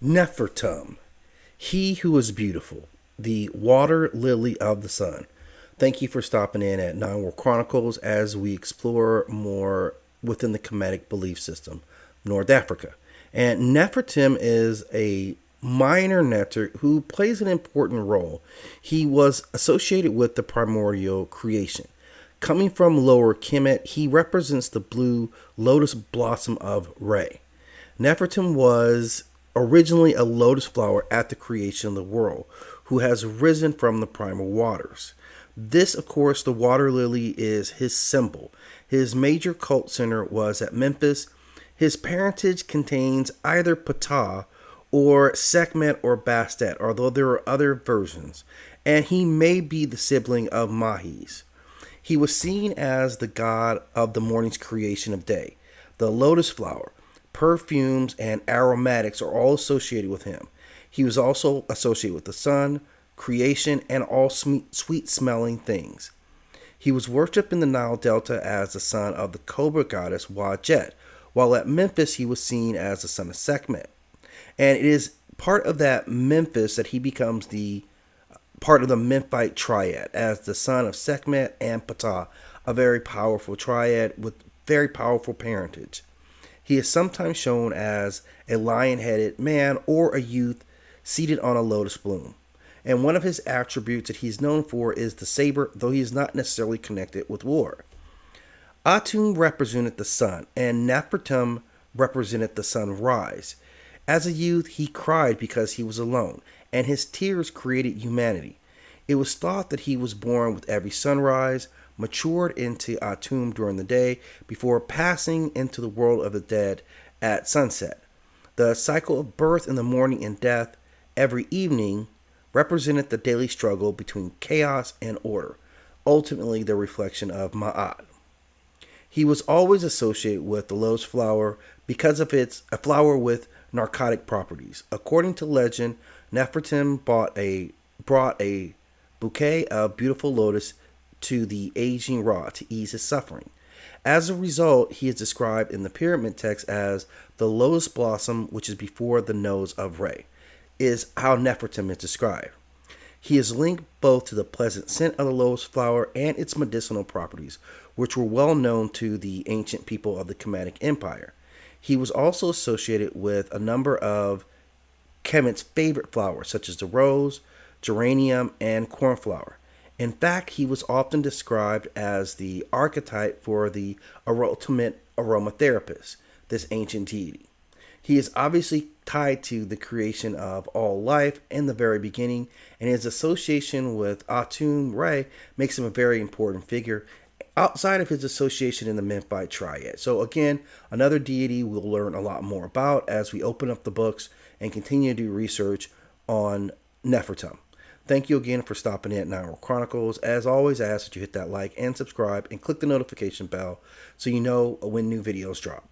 Nefertum, he who is beautiful, the water lily of the sun. Thank you for stopping in at Nine World Chronicles as we explore more within the Kemetic belief system, North Africa. And Nefertum is a minor neter who plays an important role. He was associated with the primordial creation. Coming from Lower Kemet, he represents the blue lotus blossom of Re. Nefertum was originally a lotus flower at the creation of the world, who has risen from the primal waters. This, of course, the water lily is his symbol. His major cult center was at Memphis. His parentage contains either Ptah or Sekhmet or Bastet, although there are other versions, and he may be the sibling of Mahis. He was seen as the god of the morning's creation of day. The lotus flower, perfumes, and aromatics are all associated with him. He was also associated with the sun, creation, and all sweet-smelling things. He was worshipped in the Nile Delta as the son of the cobra goddess Wajet, while at Memphis he was seen as the son of Sekhmet. And it is part of that Memphis that he becomes the part of the Memphite Triad as the son of Sekhmet and Ptah, a very powerful triad with very powerful parentage. He is sometimes shown as a lion-headed man or a youth seated on a lotus bloom. And one of his attributes that he's known for is the saber, though he is not necessarily connected with war. Atum represented the sun, and Nefertum represented the sunrise. As a youth, he cried because he was alone, and his tears created humanity. It was thought that he was born with every sunrise, matured into Atum during the day, before passing into the world of the dead at sunset. The cycle of birth in the morning and death every evening represented the daily struggle between chaos and order, ultimately the reflection of Ma'at. He was always associated with the lotus flower because of its a flower with narcotic properties. According to legend, Nefertum brought a bouquet of beautiful lotus to the aging Ra to ease his suffering. As a result, he is described in the pyramid text as the lotus blossom, which is before the nose of Re, is how Nefertum is described. He is linked both to the pleasant scent of the lotus flower and its medicinal properties, which were well known to the ancient people of the Kemetic Empire. He was also associated with a number of Kemet's favorite flowers, such as the rose, geranium, and cornflower. In fact, he was often described as the archetype for the ultimate aromatherapist, this ancient deity. He is obviously tied to the creation of all life in the very beginning, and his association with Atum Re makes him a very important figure outside of his association in the Memphite Triad. So again, another deity we'll learn a lot more about as we open up the books and continue to do research on Nefertum. Thank you again for stopping in at Nine World Chronicles. As always, I ask that you hit that like and subscribe and click the notification bell so you know when new videos drop.